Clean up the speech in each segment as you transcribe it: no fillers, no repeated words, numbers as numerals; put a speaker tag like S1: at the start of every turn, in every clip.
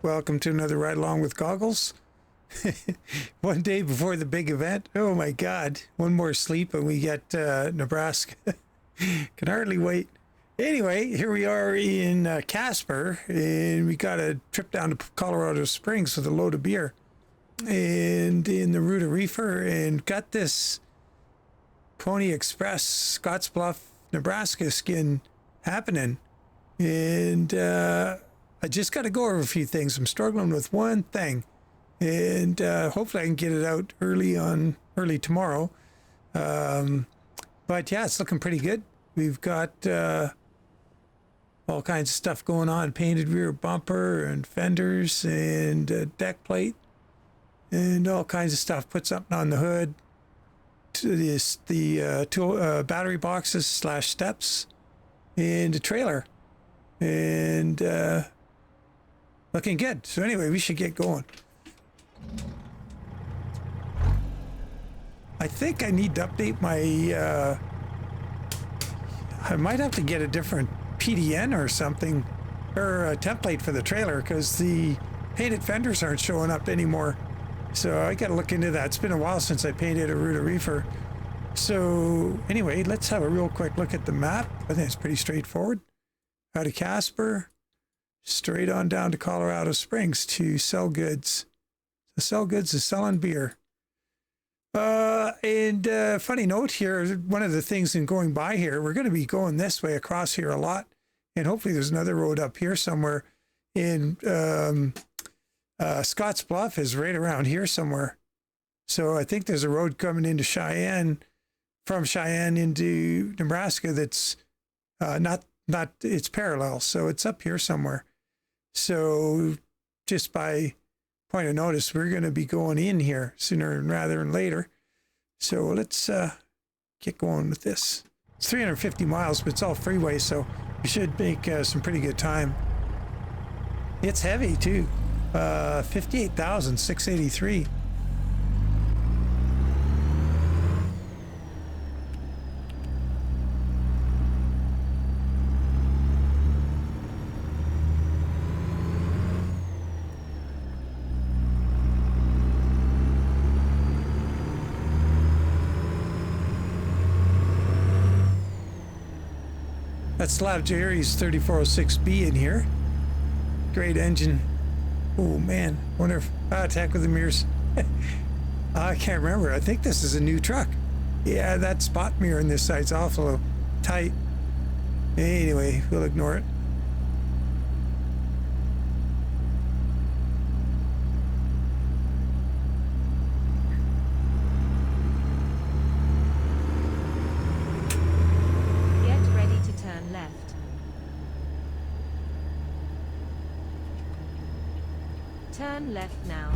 S1: Welcome to another Ride Along with Goggles. One day before the big event. Oh my God. One more sleep and we get Nebraska. Can hardly wait. Anyway, here we are in Casper, and we got a trip down to Colorado Springs with a load of beer. And in the Ruda reefer, and got this Pony Express Scottsbluff, Nebraska skin happening. And I just got to go over a few things. I'm struggling with one thing, and hopefully I can get it out early tomorrow. But yeah, it's looking pretty good. We've got all kinds of stuff going on, painted rear bumper and fenders and deck plate and all kinds of stuff. Put something on the hood, the battery boxes / steps, and a trailer, and looking good. So anyway, we should get going. I think I need to update my I might have to get a different PDN or something, or a template for the trailer, because the painted fenders aren't showing up anymore. So I got to look into that. It's been a while since I painted a Ruda reefer. So anyway, let's have a real quick look at the map. I think it's pretty straightforward. Out of Casper, straight on down to Colorado Springs to sell goods. So sell goods is selling beer. And funny note here, one of the things in going by here, we're going to be going this way across here a lot. And hopefully there's another road up here somewhere. In Scotts Bluff is right around here somewhere. So I think there's a road coming into Cheyenne, from Cheyenne into Nebraska that's not it's parallel. So it's up here somewhere. So just by point of notice, we're going to be going in here sooner rather than later. So let's get going with this. It's 350 miles, but it's all freeway, so we should make some pretty good time. It's heavy too. 58,683. That's Slav Jerry's 3406B in here. Great engine. Oh man, wonder if attack with the mirrors. I can't remember. I think this is a new truck. Yeah, that spot mirror on this side's awful tight. Anyway, we'll ignore it.
S2: Turn left now.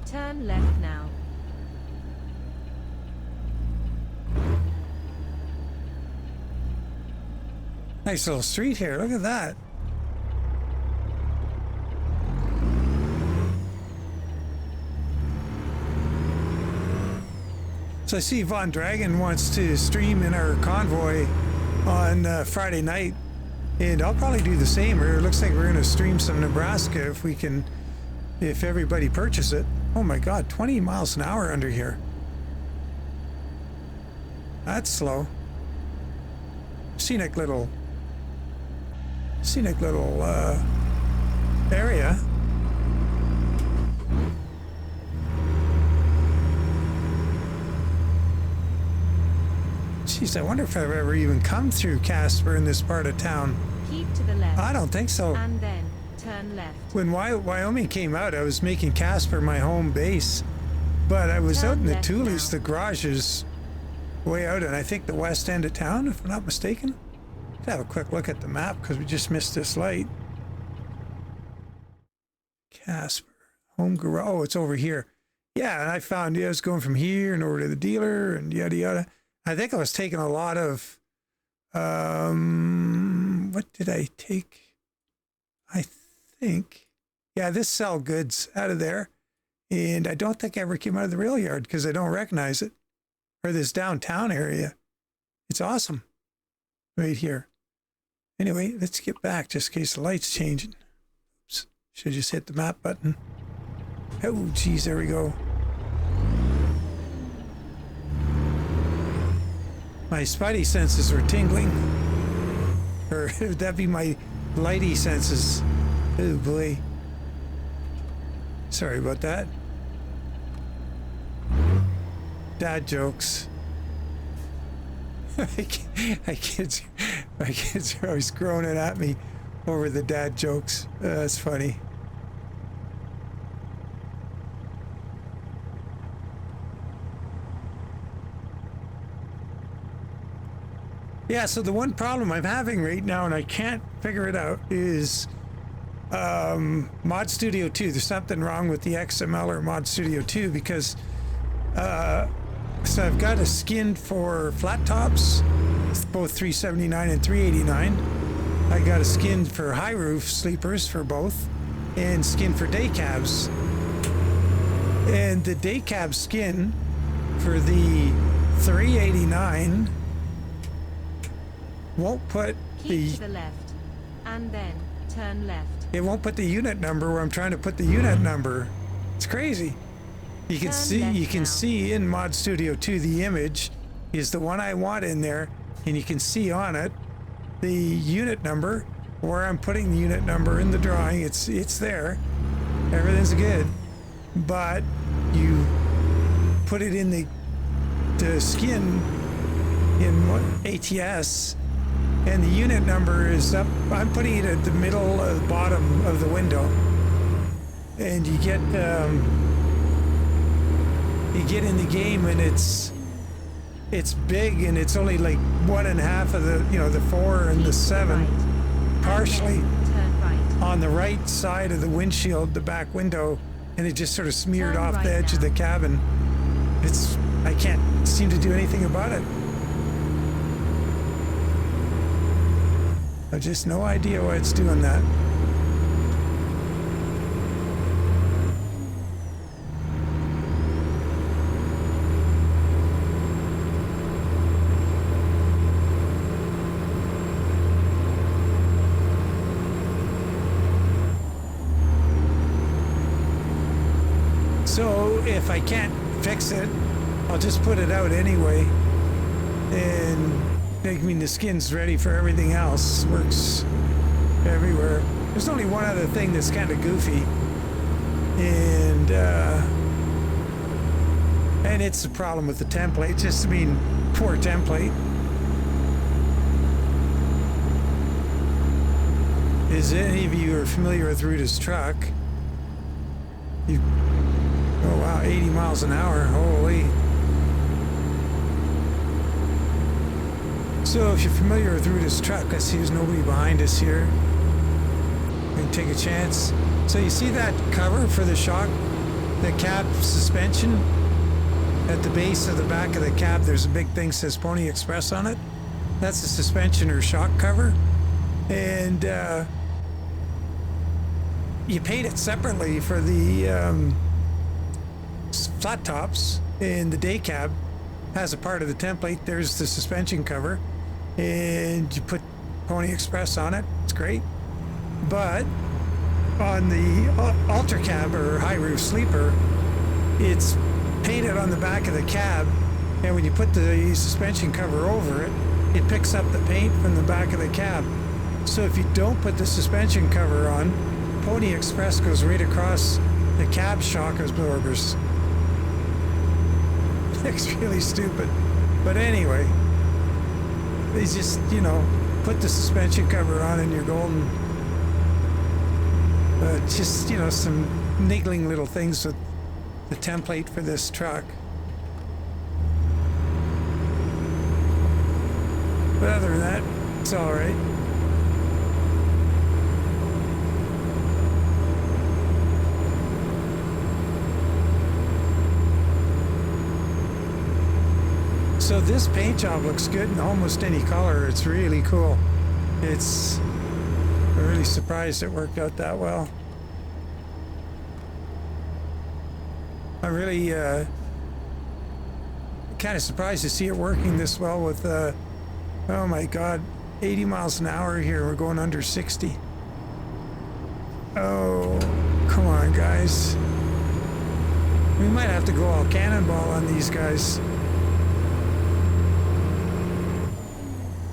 S2: Turn left now.
S1: Nice little street here. Look at that. So I see Vondraghen wants to stream in our convoy on Friday night, and I'll probably do the same. It looks like we're going to stream some Nebraska if we can, if everybody purchases it. Oh my God, 20 miles an hour under here. That's slow. Scenic little area. Jeez, I wonder if I've ever even come through Casper in this part of town.
S2: Keep to the left.
S1: I don't think so.
S2: And then turn left.
S1: When Wyoming came out, I was making Casper my home base. But I was out in the Toulouse, the garage is way out, and I think the west end of town, if I'm not mistaken. Let's have a quick look at the map, because we just missed this light. Casper, home garage. Oh, it's over here. Yeah, and I found I was going from here and over to the dealer and yada yada. I think I was taking a lot of, what did I take? I think, yeah, this sell goods out of there. And I don't think I ever came out of the rail yard because I don't recognize it. Or this downtown area. It's awesome. Right here. Anyway, let's get back just in case the light's changing. Oops. Should just hit the map button. Oh, geez, there we go. My spidey senses were tingling. Or would that be my lighty senses? Oh boy. Sorry about that. Dad jokes. my kids are always groaning at me over the dad jokes. That's funny. Yeah, so the one problem I'm having right now, and I can't figure it out, is Mod Studio 2. There's something wrong with the XML or Mod Studio 2 because so I've got a skin for flat tops, both 379 and 389. I got a skin for high roof sleepers for both, and skin for day cabs. And the day cab skin for the 389 won't put
S2: Keep to the left, and then turn left.
S1: It won't put the unit number where I'm trying to put the unit number. It's crazy. You can see in Mod Studio 2 the image is the one I want in there, and you can see on it the unit number where I'm putting the unit number in the drawing. It's there. Everything's good. But you put it in the skin in ATS, and the unit number is up. I'm putting it at the middle of the bottom of the window, and you get in the game, and it's big, and it's only like 1.5 of the the 4 and the 7 partially on the right side of the windshield, the back window, and it just sort of smeared off the edge of the cabin. I can't seem to do anything about it. I've just no idea why it's doing that. So if I can't fix it, I'll just put it out anyway and make the skins ready for everything else. Works everywhere. There's only one other thing that's kind of goofy, and it's the problem with the template. Just poor template. Is any of you are familiar with Ruda's truck? Oh wow, 80 miles an hour, holy. So if you're familiar with Ruda's truck, I see there's nobody behind us here. We can take a chance. So you see that cover for the shock, the cab suspension? At the base of the back of the cab, there's a big thing that says Pony Express on it. That's the suspension or shock cover. And you paid it separately for the flat tops, and the day cab has a part of the template. There's the suspension cover, and you put Pony Express on it. It's great. But on the Ultra Cab or high roof sleeper, it's painted on the back of the cab, and when you put the suspension cover over it, it picks up the paint from the back of the cab. So if you don't put the suspension cover on, Pony Express goes right across the cab shock absorbers. It's really stupid. But anyway, they just, put the suspension cover on and you're golden. But just, some niggling little things with the template for this truck. But other than that, it's all right. So this paint job looks good in almost any color. It's really cool. I'm really surprised it worked out that well. I'm really kind of surprised to see it working this well with, oh my God, 80 miles an hour here. We're going under 60. Oh, come on, guys. We might have to go all cannonball on these guys.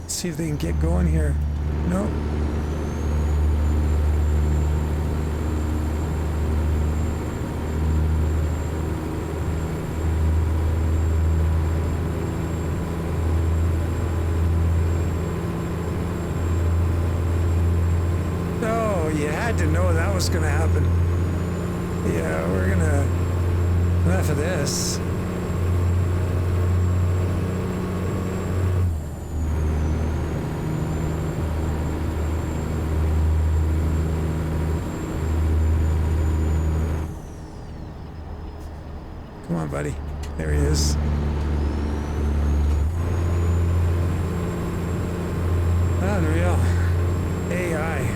S1: Let's see if they can get going here. Nope. You had to know that was going to happen. Yeah, we're going to... Enough of this. Come on, buddy. There he is. Unreal. AI.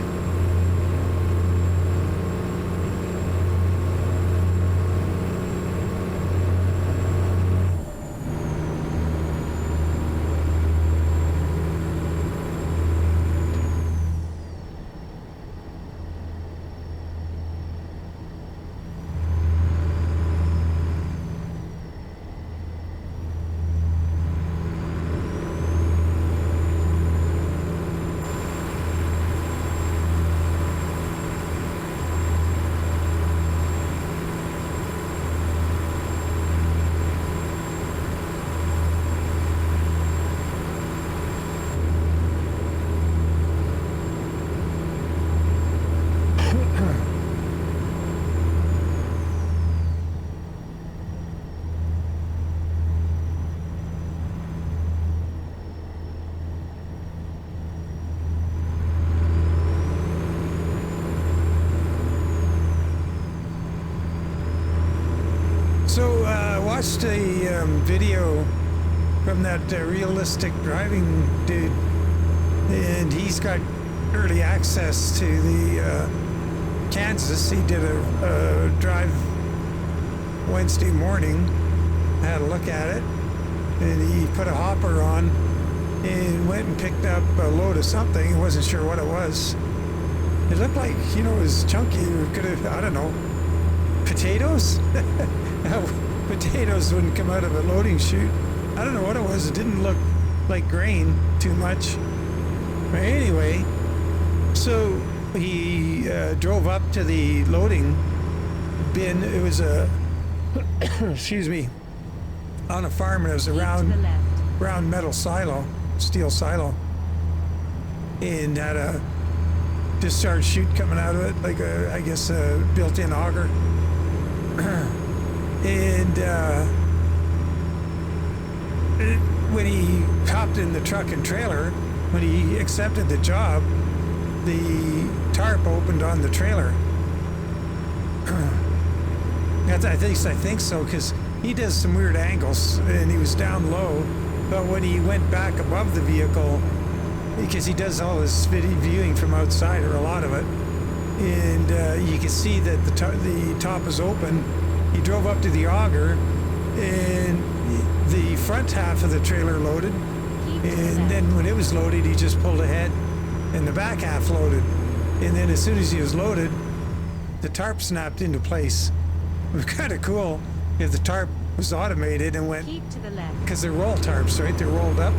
S1: So, watched a video from that realistic driving dude, and he's got early access to the Kansas. He did a drive Wednesday morning, had a look at it, and he put a hopper on and went and picked up a load of something. He wasn't sure what it was. It looked like, you know, it was chunky. It could have, I don't know, potatoes? Potatoes wouldn't come out of a loading chute. I don't know what it was. It didn't look like grain too much. But anyway, so he drove up to the loading bin. It was a, excuse me, on a farm, and it was a round metal silo, steel silo, and had a discharge chute coming out of it, like a, I guess, a built-in auger. And when he hopped in the truck and trailer, when he accepted the job, the tarp opened on the trailer. I think so, because he does some weird angles, and he was down low. But when he went back above the vehicle, because he does all his video viewing from outside, or a lot of it, and you can see that the top is open. He drove up to the auger, and the front half of the trailer loaded, and then when it was loaded, he just pulled ahead, and the back half loaded. And then as soon as he was loaded, the tarp snapped into place. It was kind of cool if the tarp was automated and went, because they're roll tarps, right? They're rolled up.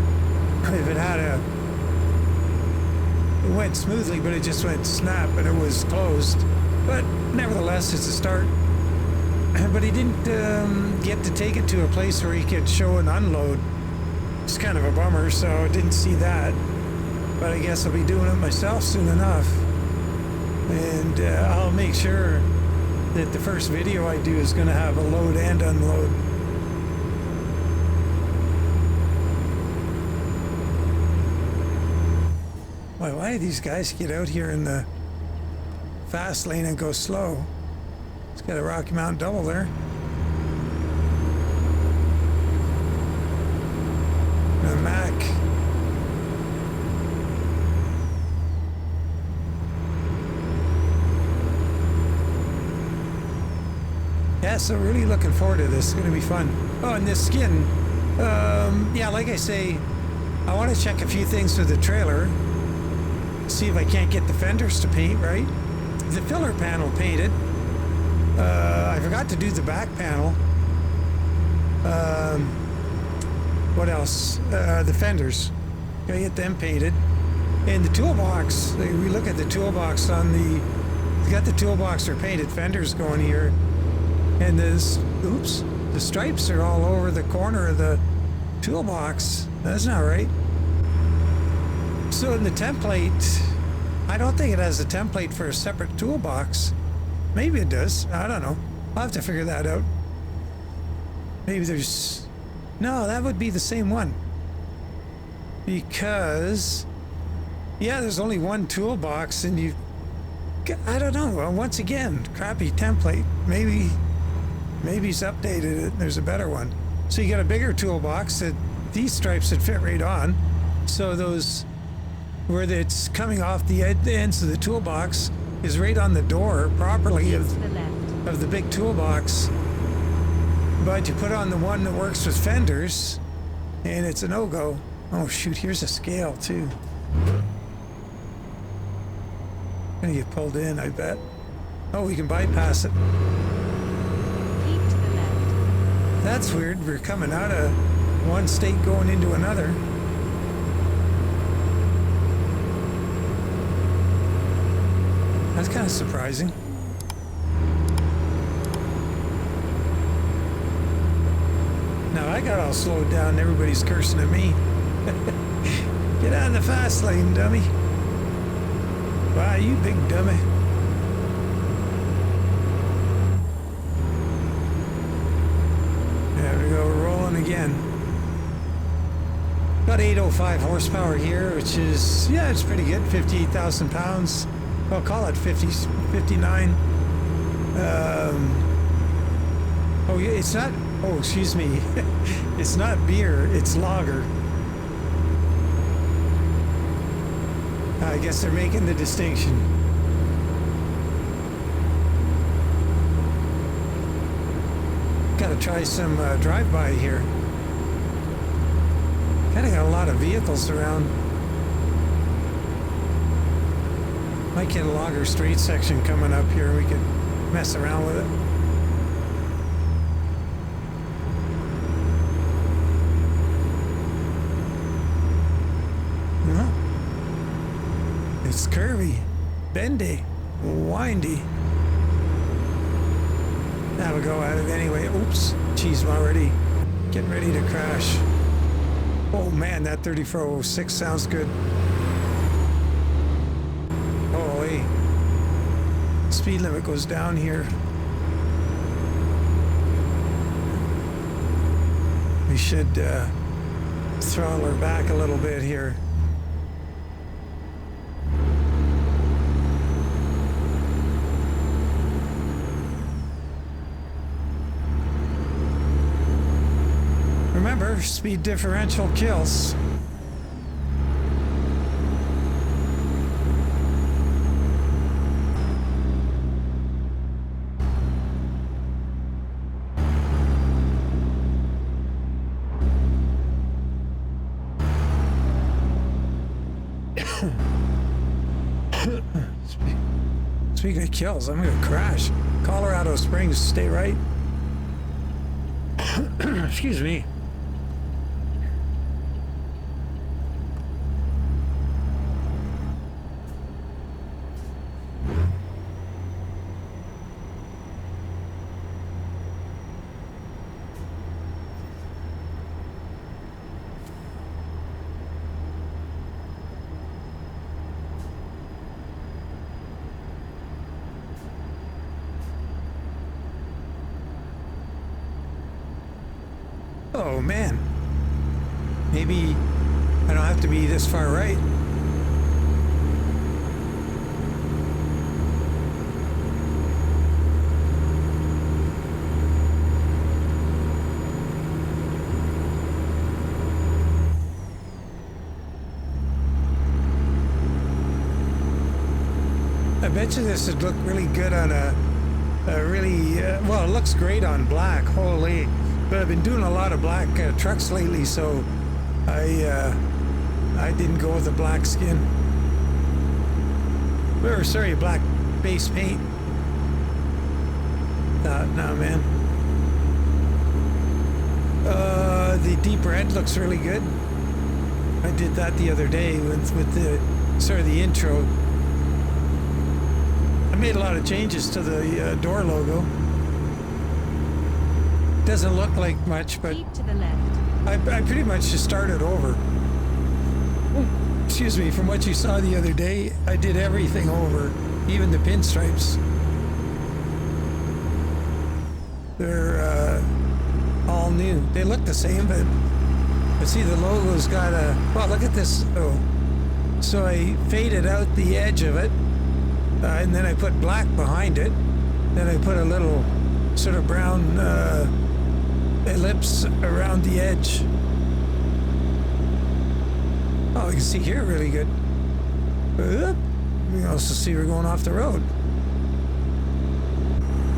S1: If it had a, it went smoothly, but it just went snap and it was closed. But nevertheless, it's a start. But he didn't get to take it to a place where he could show and unload. It's kind of a bummer, so I didn't see that. But I guess I'll be doing it myself soon enough. And I'll make sure that the first video I do is going to have a load and unload. Why do these guys get out here in the fast lane and go slow? It's got a Rocky Mountain double there. And a Mac. so really looking forward to this. It's going to be fun. Oh, and this skin, yeah, like I say, I want to check a few things with the trailer. See if I can't get the fenders to paint right. The filler panel painted. I forgot to do the back panel. What else? The fenders. Gotta get them painted. And the toolbox, we look at the toolbox on the, we got the toolbox or painted fenders going here. And this, oops, the stripes are all over the corner of the toolbox. That's not right. So in the template, I don't think it has a template for a separate toolbox. Maybe it does. I don't know. I'll have to figure that out. Maybe there's... No, that would be the same one. Because... Yeah, there's only one toolbox and you... I don't know. Well, once again, crappy template. Maybe he's updated it. There's a better one. So you got a bigger toolbox that these stripes would fit right on. So those... Where it's coming off the ends of the toolbox is right on the door properly of the big toolbox. But you put on the one that works with fenders and it's a no-go. Oh shoot, here's a scale too. Gonna get pulled in, I bet. Oh, we can bypass it.
S2: Keep to the left.
S1: That's weird. We're coming out of one state going into another. That's kind of surprising. Now I got all slowed down and everybody's cursing at me. Get out of the fast lane, dummy. Wow, you big dummy. There we go, we're rolling again. Got 805 horsepower here, which is, yeah, it's pretty good. 58,000 pounds. I'll call it 59. Oh, yeah, it's not, oh, excuse me. It's not beer, it's lager. I guess they're making the distinction. Gotta try some drive-by here. Kinda got a lot of vehicles around. Might get a lager straight section coming up here. We could mess around with it. It's curvy, bendy, windy. Have a go at it anyway. Oops, geez, I'm already getting ready to crash. Oh man, that 3406 sounds good. Holy. Speed limit goes down here. We should throttle her back a little bit here. Remember, speed differential kills. Speaking of kills, I'm gonna crash. Colorado Springs, stay right. Excuse me. Oh man, maybe I don't have to be this far right. I bet you this would look really good on a really, well, it looks great on black, holy. But I've been doing a lot of black trucks lately, so I didn't go with the black skin. Or sorry, black base paint. No, man. The deep red looks really good. I did that the other day with the sort of the intro. I made a lot of changes to the door logo. Doesn't look like much, but
S2: Keep to the left.
S1: I pretty much just started over. Excuse me, from what you saw the other day, I did everything over, even the pinstripes. They're all new. They look the same, but see the logo's got a, well, look at this. Oh, so I faded out the edge of it, and then I put black behind it. Then I put a little sort of brown ellipse around the edge. Oh, you can see here really good. You can also see we're going off the road.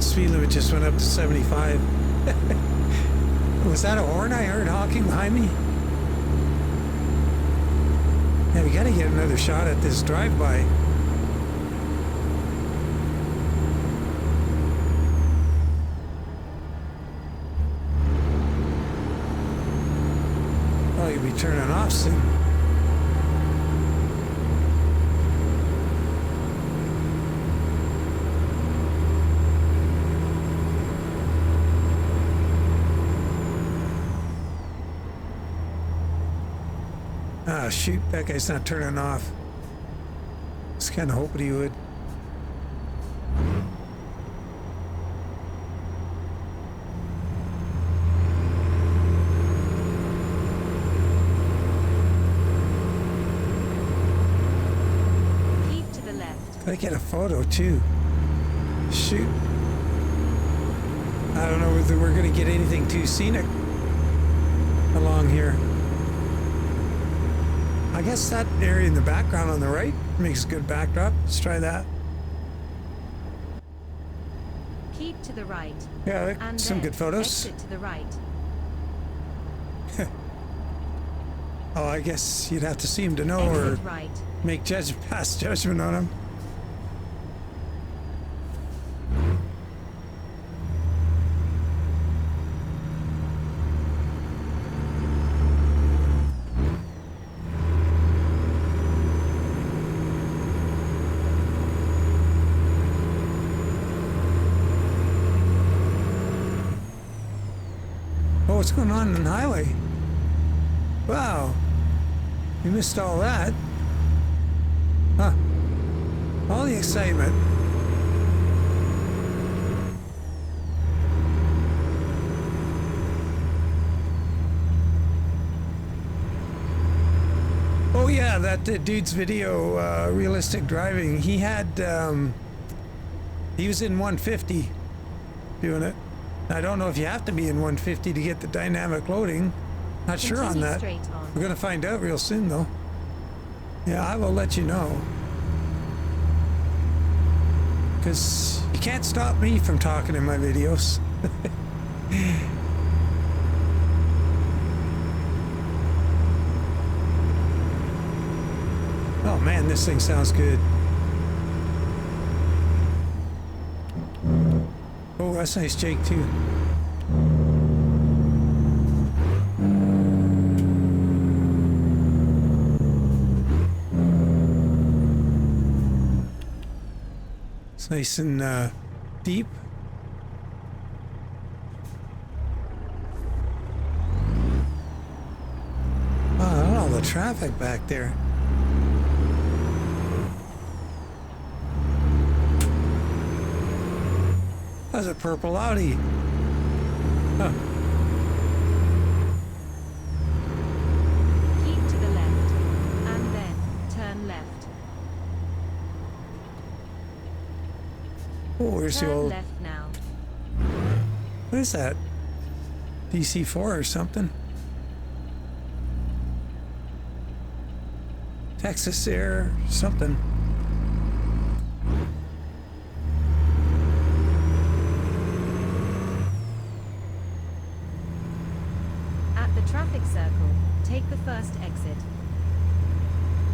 S1: Speed limit just went up to 75. Was that a horn I heard honking behind me? Yeah, we gotta get another shot at this drive-by. Oh, you'll be turning off soon. Ah, shoot, that guy's not turning off. I was kind of hoping he would.
S2: Keep to the left.
S1: Gotta get a photo too. Shoot. I don't know whether we're gonna get anything too scenic along here. I guess that area in the background on the right makes a good backdrop. Let's try that.
S2: Keep to the right.
S1: Yeah,
S2: And
S1: some
S2: then
S1: good photos.
S2: exit to the right.
S1: Oh, I guess you'd have to see him to know or
S2: Exit right.
S1: make pass judgment on him. Oh, what's going on the highway? Wow. You missed all that. Huh. All the excitement. Oh yeah, that dude's video, realistic driving. He had, he was in 150 doing it. I don't know if you have to be in 150 to get the dynamic loading. Not sure on
S2: Continue
S1: that.
S2: straight on.
S1: We're gonna find out real soon though. Yeah, I will let you know. Because you can't stop me from talking in my videos. Oh man, this thing sounds good. Oh, that's nice, Jake, too. It's nice and deep. Wow, look at all the traffic back there. That's a purple Audi. Huh.
S2: Keep to the left. And then turn left.
S1: Oh, where's the
S2: Turn
S1: old...
S2: left now.
S1: What is that? DC4 or something? Texas Air something.
S2: the first exit.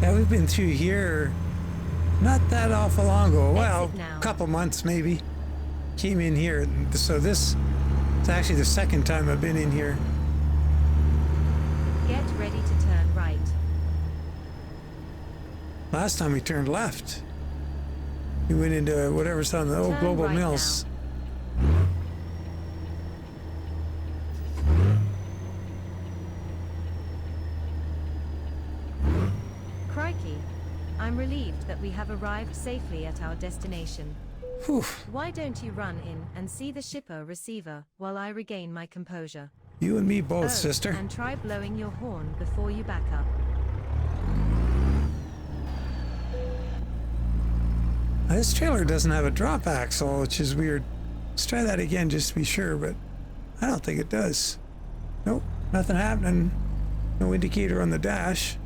S1: Yeah, we've been through here not that awful long ago. Well,
S2: Exit now.
S1: a couple months maybe. Came in here. So this is actually the second time I've been in here.
S2: Get ready to turn right.
S1: Last time we turned left. We went into whatever's on the old
S2: Turn
S1: Global
S2: right
S1: Mills.
S2: Crikey. I'm relieved that we have arrived safely at our destination.
S1: Whew.
S2: Why don't you run in and see the shipper receiver while I regain my composure?
S1: You and me both, sister.
S2: And try blowing your horn before you back up.
S1: This trailer doesn't have a drop axle, which is weird. Let's try that again just to be sure, but I don't think it does. Nope, nothing happening. No indicator on the dash.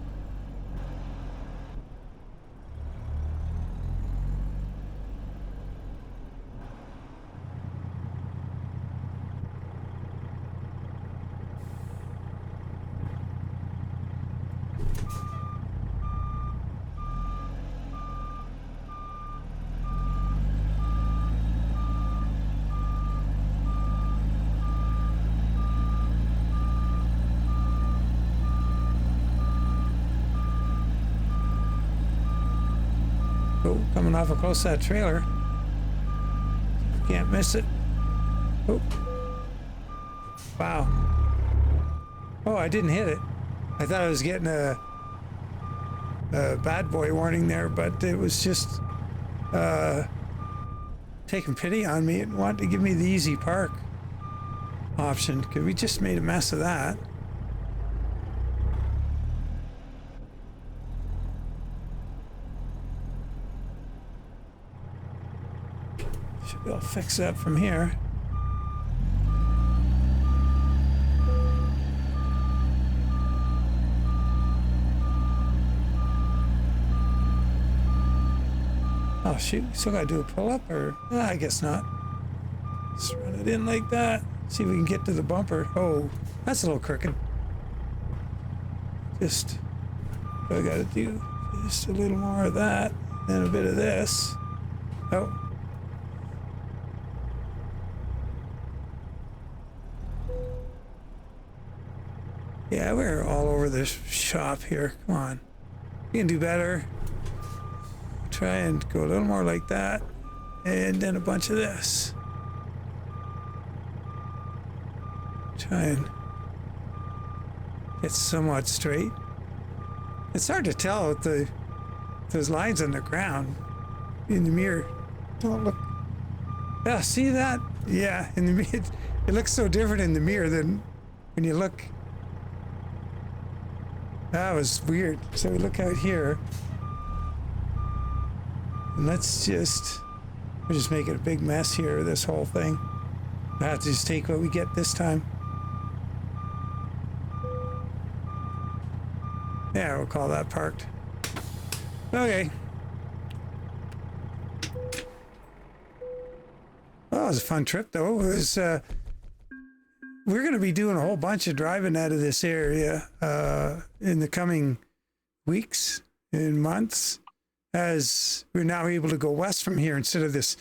S1: Oh, coming awful close to that trailer. Can't miss it. Oh. Wow. Oh, I didn't hit it. I thought I was getting a bad boy warning there, but it was just taking pity on me and wanted to give me the easy park option, because we just made a mess of that. Should be able to fix that from here. Oh shoot, still gotta do a pull-up, or I guess not. Just run it in like that. See if we can get to the bumper. Oh, that's a little crooked. Just what I gotta do. Just a little more of that, then a bit of this. Oh. Yeah, we're all over this shop here. Come on. We can do better. Try and go a little more like that. And then a bunch of this. Try and get somewhat straight. It's hard to tell with those lines on the ground in the mirror. Don't look. Yeah, see that? Yeah, in the mirror. It looks so different in the mirror than when you look. That was weird. So we look out here. And let's just, we're just making a big mess here, this whole thing. I have to just take what we get this time. Yeah, we'll call that parked. Okay. Well, it was a fun trip though. It was, we're going to be doing a whole bunch of driving out of this area in the coming weeks and months, as we're now able to go west from here instead of this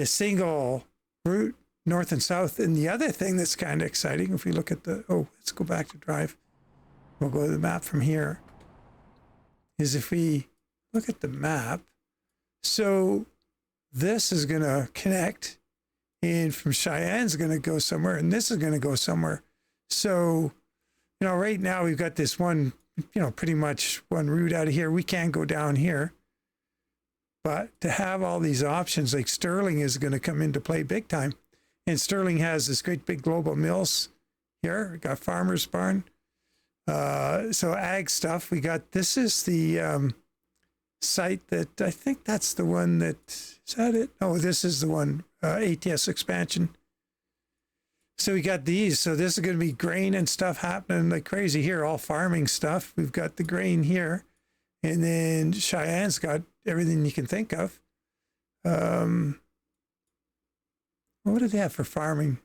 S1: single route north and south. And the other thing that's kind of exciting, if we look at the, oh, let's go back to drive. We'll go to the map from here, is if we look at the map. So this is going to connect, and from Cheyenne's going to go somewhere, and this is going to go somewhere. So, you know, right now we've got this one, you know, pretty much one route out of here. We can't go down here. But to have all these options, like Sterling is going to come into play big time. And Sterling has this great big Global Mills here. We got Farmer's Barn. So ag stuff. We got, this is the site that, I think that's the one that, is that it? Oh, this is the one, ATS expansion. So we got these. So this is going to be grain and stuff happening like crazy here, all farming stuff. We've got the grain here. And then Cheyenne's got everything you can think of. What do they have for farming?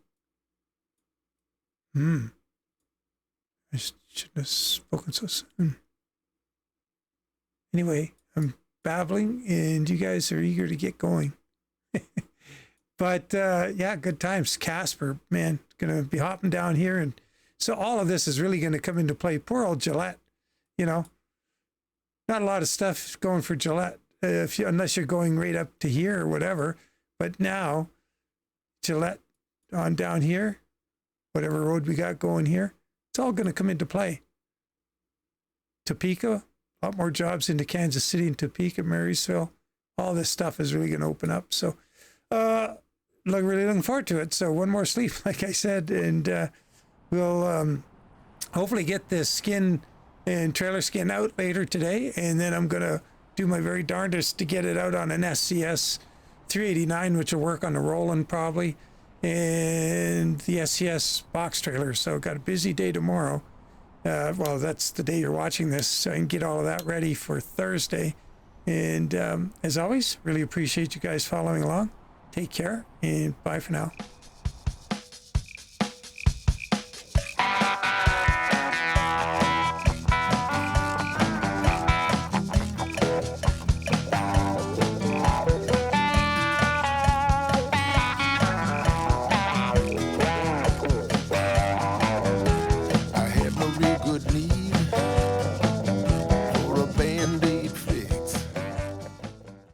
S1: Just Shouldn't have spoken so soon. Anyway, I'm babbling and you guys are eager to get going. But yeah, good times. Casper, man, gonna be hopping down here, and so all of this is really gonna come into play. Poor old Gillette, you know, not a lot of stuff going for Gillette unless you're going right up to here or whatever. But now Gillette on down here, whatever road we got going here, it's all gonna come into play. Topeka, a lot more jobs into Kansas City and Topeka, Marysville. All this stuff is really gonna open up. So really looking forward to it. So one more sleep, like I said, and we'll hopefully get this skin and trailer skin out later today, and then I'm gonna do my very darndest to get it out on an SCS 389, which will work on the Roland probably, and the SCS box trailer. So got a busy day tomorrow. Well, that's the day you're watching this, so I can get all of that ready for Thursday. And as always, really appreciate you guys following along. Take care, and bye for now.